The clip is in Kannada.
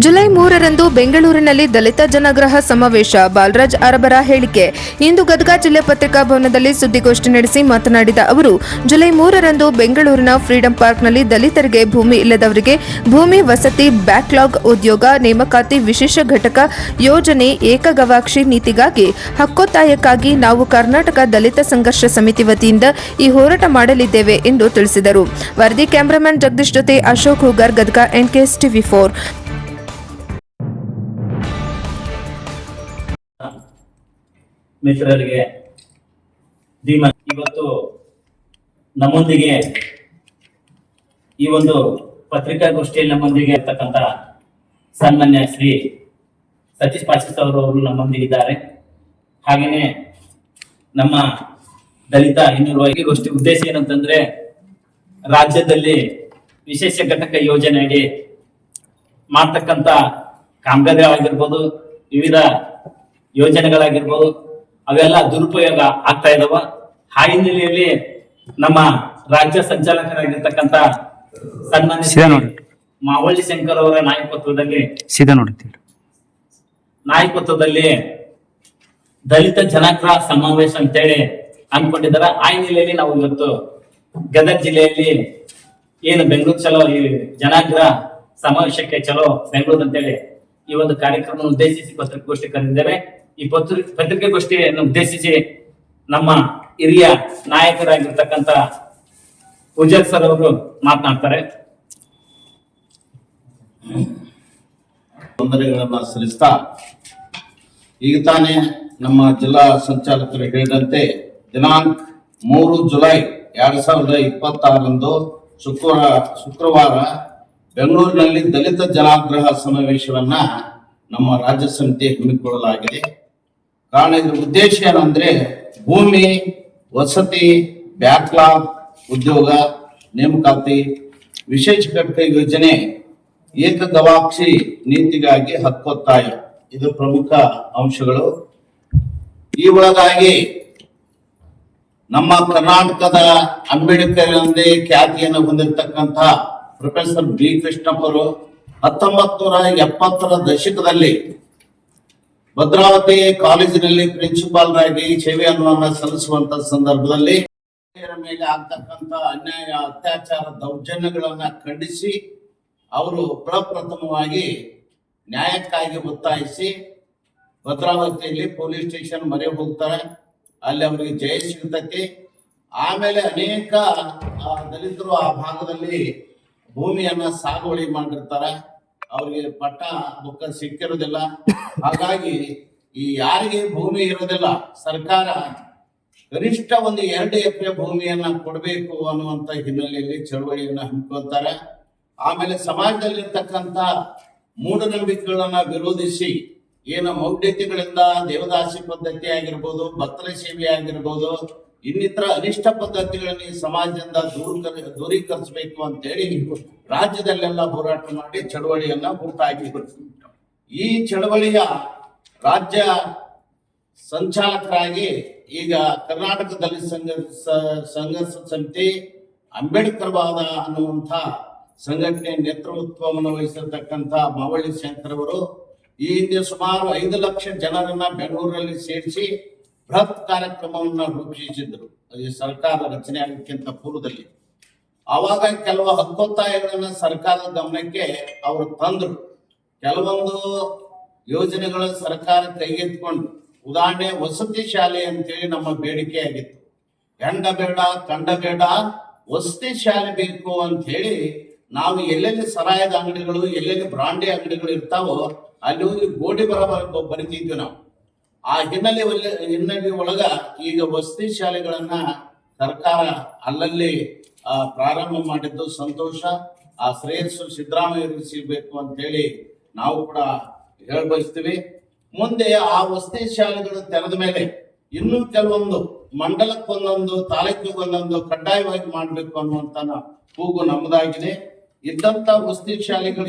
ಜುಲೈ 3ರಂದು ಬೆಂಗಳೂರಿನಲ್ಲಿ ದಲಿತ ಜನಾಗ್ರಹ ಸಮಾವೇಶ. ಬಾಲರಾಜ್ ಅರಬರ ಹೇಳಿಕೆ. ಇಂದು ಗದಗ ಜಿಲ್ಲೆ ಪತ್ರಿಕಾ ಭವನದಲ್ಲಿ ಸುದ್ದಿಗೋಷ್ಠಿ ನಡೆಸಿ ಮಾತನಾಡಿದ ಅವರು, ಜುಲೈ 3ರಂದು ಬೆಂಗಳೂರಿನ ಫ್ರೀಡಂ ಪಾರ್ಕ್ನಲ್ಲಿ ದಲಿತರಿಗೆ, ಭೂಮಿ ಇಲ್ಲದವರಿಗೆ ಭೂಮಿ, ವಸತಿ, ಬ್ಯಾಕ್ಲಾಗ್, ಉದ್ಯೋಗ, ನೇಮಕಾತಿ ವಿಶೇಷ ಘಟಕ ಯೋಜನೆ, ಏಕಗವಾಕ್ಷಿ ನೀತಿಗಾಗಿ ಹಕ್ಕೊತ್ತಾಯಕ್ಕಾಗಿ ನಾವು ಕರ್ನಾಟಕ ದಲಿತ ಸಂಘರ್ಷ ಸಮಿತಿ ವತಿಯಿಂದ ಈ ಹೋರಾಟ ಮಾಡಲಿದ್ದೇವೆ ಎಂದು ತಿಳಿಸಿದರು. ವರದಿ ಕ್ಯಾಮರಾಮನ್ ಜಗದೀಶ್ ಜೊತೆ ಅಶೋಕ್ ಹುಗಾರ್, ಗದಗ, NKS TV4. ಮಿತ್ರರಿಗೆ ಇವತ್ತು ನಮ್ಮೊಂದಿಗೆ ಈ ಒಂದು ಪತ್ರಿಕಾಗೋಷ್ಠಿಯಲ್ಲಿ ನಮ್ಮೊಂದಿಗೆ ಇರ್ತಕ್ಕಂಥ ಸನ್ಮಾನ್ಯ ಶ್ರೀ ಸತೀಶ್ ಪಾಚಿಸ್ ಅವರು ನಮ್ಮೊಂದಿಗಿದ್ದಾರೆ. ಹಾಗೇನೆ ನಮ್ಮ ದಲಿತ ಇನ್ನೂರು ಗೋಷ್ಠಿ ಉದ್ದೇಶ ಏನಂತಂದ್ರೆ, ರಾಜ್ಯದಲ್ಲಿ ವಿಶೇಷ ಘಟಕ ಯೋಜನೆ ಅಡಿ ಮಾಡ್ತಕ್ಕಂಥ ಕಾಮಗಾರಿಗಳಾಗಿರ್ಬೋದು, ವಿವಿಧ ಯೋಜನೆಗಳಾಗಿರ್ಬೋದು, ಅವೆಲ್ಲ ದುರುಪಯೋಗ ಆಗ್ತಾ ಇದಾವ. ಆ ಹಿನ್ನೆಲೆಯಲ್ಲಿ ನಮ್ಮ ರಾಜ್ಯ ಸಂಚಾಲಕರಾಗಿರ್ತಕ್ಕಂಥ ಸನ್ಮಾನ್ಯ ಮಾವಳ್ಳಿ ಶಂಕರ್ ಅವರ ನಾಯಕತ್ವದಲ್ಲಿ ದಲಿತ ಜನಾಗ್ರಹ ಸಮಾವೇಶ ಅಂತೇಳಿ ಅನ್ಕೊಂಡಿದ್ದಾರೆ. ಆ ಹಿನ್ನೆಲೆಯಲ್ಲಿ ನಾವು ಇವತ್ತು ಗದಗ ಜಿಲ್ಲೆಯಲ್ಲಿ ಏನು ಬೆಂಗಳೂರು ಚಲೋ ಈ ಜನಾಗ್ರಹ ಸಮಾವೇಶಕ್ಕೆ ಚಲೋ ಬೆಂಗಳೂರು ಅಂತೇಳಿ ಈ ಒಂದು ಕಾರ್ಯಕ್ರಮ ಉದ್ದೇಶಿಸಿ ಪತ್ರಿಕಾಗೋಷ್ಠಿ ಕರೆದಿದ್ದೇವೆ. ಈ ಪತ್ರಿಕಾಗೋಷ್ಠಿಯನ್ನು ಉದ್ದೇಶಿಸಿ ನಮ್ಮ ಹಿರಿಯ ನಾಯಕರಾಗಿರ್ತಕ್ಕಂಥ ಉಜ್ಜಲ್ ಸರ್ ಅವರು ಮಾತನಾಡ್ತಾರೆ. ವಂದನೆಗಳನ್ನ ಸಲ್ಲಿಸ್ತಾ, ಈಗ ತಾನೇ ನಮ್ಮ ಜಿಲ್ಲಾ ಸಂಚಾಲಕರು ಹೇಳಿದಂತೆ ದಿನಾಂಕ 3 ಜುಲೈ 2026ರಂದು ಶುಕ್ರವಾರ ಬೆಂಗಳೂರಿನಲ್ಲಿ ದಲಿತ ಜನಾಗ್ರಹ ಸಮಾವೇಶವನ್ನ ನಮ್ಮ ರಾಜ್ಯ ಸಮಿತಿ ಹಮ್ಮಿಕೊಳ್ಳಲಾಗಿದೆ. ಕಾರಣ ಇದರ ಉದ್ದೇಶ ಏನಂದ್ರೆ, ಭೂಮಿ, ವಸತಿ, ಬ್ಯಾಕ್ಲಾಗ್, ಉದ್ಯೋಗ, ನೇಮಕಾತಿ, ವಿಶೇಷ ಘಟಕ ಯೋಜನೆ, ಏಕಗವಾಕ್ಷಿ ನೀತಿಗಾಗಿ ಹಕ್ಕೊತ್ತಾಯ ಇದು ಪ್ರಮುಖ ಅಂಶಗಳು. ಈ ಒಳಗಾಗಿ ನಮ್ಮ ಕರ್ನಾಟಕದ ಅಂಬೇಡ್ಕರ್ ಎಂದೇ ಖ್ಯಾತಿಯನ್ನು ಹೊಂದಿರತಕ್ಕಂಥ ಪ್ರೊಫೆಸರ್ ಬಿ ಕೃಷ್ಣಪ್ಪರು 1970ರ ದಶಕದಲ್ಲಿ ಭದ್ರಾವತಿ ಕಾಲೇಜಿನಲ್ಲಿ ಪ್ರಿನ್ಸಿಪಾಲ್ರಾಗಿ ಸೇವೆಯನ್ನು ಸಲ್ಲಿಸುವಂತ ಸಂದರ್ಭದಲ್ಲಿ ಮೇಲೆ ಆಗ್ತಕ್ಕಂಥ ಅನ್ಯಾಯ, ಅತ್ಯಾಚಾರ, ದೌರ್ಜನ್ಯಗಳನ್ನ ಖಂಡಿಸಿ ಅವರು ಪ್ರಪ್ರಥಮವಾಗಿ ನ್ಯಾಯಕ್ಕಾಗಿ ಒತ್ತಾಯಿಸಿ ಭದ್ರಾವತಿಯಲ್ಲಿ ಪೊಲೀಸ್ ಸ್ಟೇಷನ್ ಮೊರೆ ಹೋಗ್ತಾರೆ. ಅಲ್ಲಿ ಅವರಿಗೆ ಜಯ ಸಿಗ್ತೈತಿ. ಆಮೇಲೆ ಅನೇಕ ದಲಿತರು ಆ ಭಾಗದಲ್ಲಿ ಭೂಮಿಯನ್ನ ಸಾಗುವಳಿ ಮಾಡಿರ್ತಾರೆ. ಅವ್ರಿಗೆ ಪಟ್ಟ ಬುಕ್ಕ ಸಿಕ್ಕಿರೋದಿಲ್ಲ. ಹಾಗಾಗಿ ಈ ಯಾರಿಗೆ ಭೂಮಿ ಇರೋದಿಲ್ಲ, ಸರ್ಕಾರ ಗರಿಷ್ಠ ಒಂದು 2 ಎಕರೆ ಭೂಮಿಯನ್ನ ಕೊಡಬೇಕು ಅನ್ನುವಂತ ಹಿನ್ನೆಲೆಯಲ್ಲಿ ಚಳವಳಿಯನ್ನ ಹಮ್ಮಿಕೊಳ್ತಾರೆ. ಆಮೇಲೆ ಸಮಾಜದಲ್ಲಿರ್ತಕ್ಕಂಥ ಮೂಢನಂಬಿಕೆಗಳನ್ನ ವಿರೋಧಿಸಿ ಏನು ಮೌಢ್ಯತೆಗಳಿಂದ ದೇವದಾಸಿ ಪದ್ಧತಿ ಆಗಿರ್ಬೋದು, ಬತ್ತಲ ಸೇವೆ ಆಗಿರ್ಬೋದು, ಇನ್ನಿತರ ಅನಿಷ್ಟ ಪದ್ಧತಿಗಳನ್ನ ಈ ಸಮಾಜದಿಂದ ದೂರೀಕರಿಸಬೇಕು ಅಂತೇಳಿ ರಾಜ್ಯದಲ್ಲೆಲ್ಲ ಹೋರಾಟ ಮಾಡಿ ಚಳವಳಿಯನ್ನ ಹುಟ್ಟಾಕಿ. ಈ ಚಳವಳಿಯ ರಾಜ್ಯ ಸಂಚಾಲಕರಾಗಿ ಈಗ ಕರ್ನಾಟಕ ದಲಿತ ಸಂಘರ್ಷ ಸಮಿತಿ ಅಂಬೇಡ್ಕರ್ ವಾದ ಅನ್ನುವಂಥ ಸಂಘಟನೆ ನೇತೃತ್ವವನ್ನು ವಹಿಸಿರ್ತಕ್ಕಂಥ ಮಾವಳ್ಳಿ ಶಂಕರ್ ಅವರು ಈ ಹಿಂದೆ ಸುಮಾರು 5 ಲಕ್ಷ ಜನರನ್ನ ಬೆಂಗಳೂರಲ್ಲಿ ಸೇರಿಸಿ ಬೃಹತ್ ಕಾರ್ಯಕ್ರಮವನ್ನ ರೂಪಿಸಿದ್ರು. ಈ ಸರ್ಕಾರ ರಚನೆ ಆಗೋಕ್ಕಿಂತ ಪೂರ್ವದಲ್ಲಿ ಆವಾಗ ಕೆಲವು ಹಕ್ಕೊತ್ತಾಯಗಳನ್ನ ಸರ್ಕಾರದ ಗಮನಕ್ಕೆ ಅವರು ತಂದ್ರು. ಕೆಲವೊಂದು ಯೋಜನೆಗಳ ಸರ್ಕಾರ ಕೈಗೆತ್ಕೊಂಡು, ಉದಾಹರಣೆ ವಸತಿ ಶಾಲೆ ಅಂತೇಳಿ ನಮ್ಮ ಬೇಡಿಕೆ ಆಗಿತ್ತು. ಹೆಂಡ ಬೇಡ ಕಂಡ ಬೇಡ, ವಸತಿ ಶಾಲೆ ಬೇಕು ಅಂತ ಹೇಳಿ ನಾವು ಎಲ್ಲೆಲ್ಲಿ ಸರಾಯದ ಅಂಗಡಿಗಳು, ಎಲ್ಲೆಲ್ಲಿ ಬ್ರಾಂಡಿ ಅಂಗಡಿಗಳು ಇರ್ತಾವೋ ಅಲ್ಲಿ ಹೋಗಿ ಗೋಡಿ ಬರಿತಿದ್ವಿ ನಾವು. ಆ ಹಿನ್ನೆಲೆ ಒಳಗ ಈಗ ವಸತಿ ಶಾಲೆಗಳನ್ನ ಸರ್ಕಾರ ಅಲ್ಲಲ್ಲಿ ಪ್ರಾರಂಭ ಮಾಡಿದ್ದು ಸಂತೋಷ. ಆ ಶ್ರೇಯಸ್ಸು ಸಿದ್ದರಾಮಯ್ಯ ಸಿಗಬೇಕು ಅಂತ ಹೇಳಿ ನಾವು ಕೂಡ ಹೇಳ್ಬಯಸ್ತೀವಿ. ಮುಂದೆ ಆ ವಸತಿ ಶಾಲೆಗಳು ತೆರೆದ ಮೇಲೆ ಇನ್ನೂ ಕೆಲವೊಂದು ಮಂಡಲಕ್ಕೊಂದೊಂದು, ತಾಲೂಕಿಗೊಂದೊಂದು ಕಡ್ಡಾಯವಾಗಿ ಮಾಡಬೇಕು ಅನ್ನುವಂತ ಕೂಗು ನಮ್ಮದಾಗಿದೆ. ಇದ್ದಂತ ವಸತಿ ಶಾಲೆಗಳಿಗೆ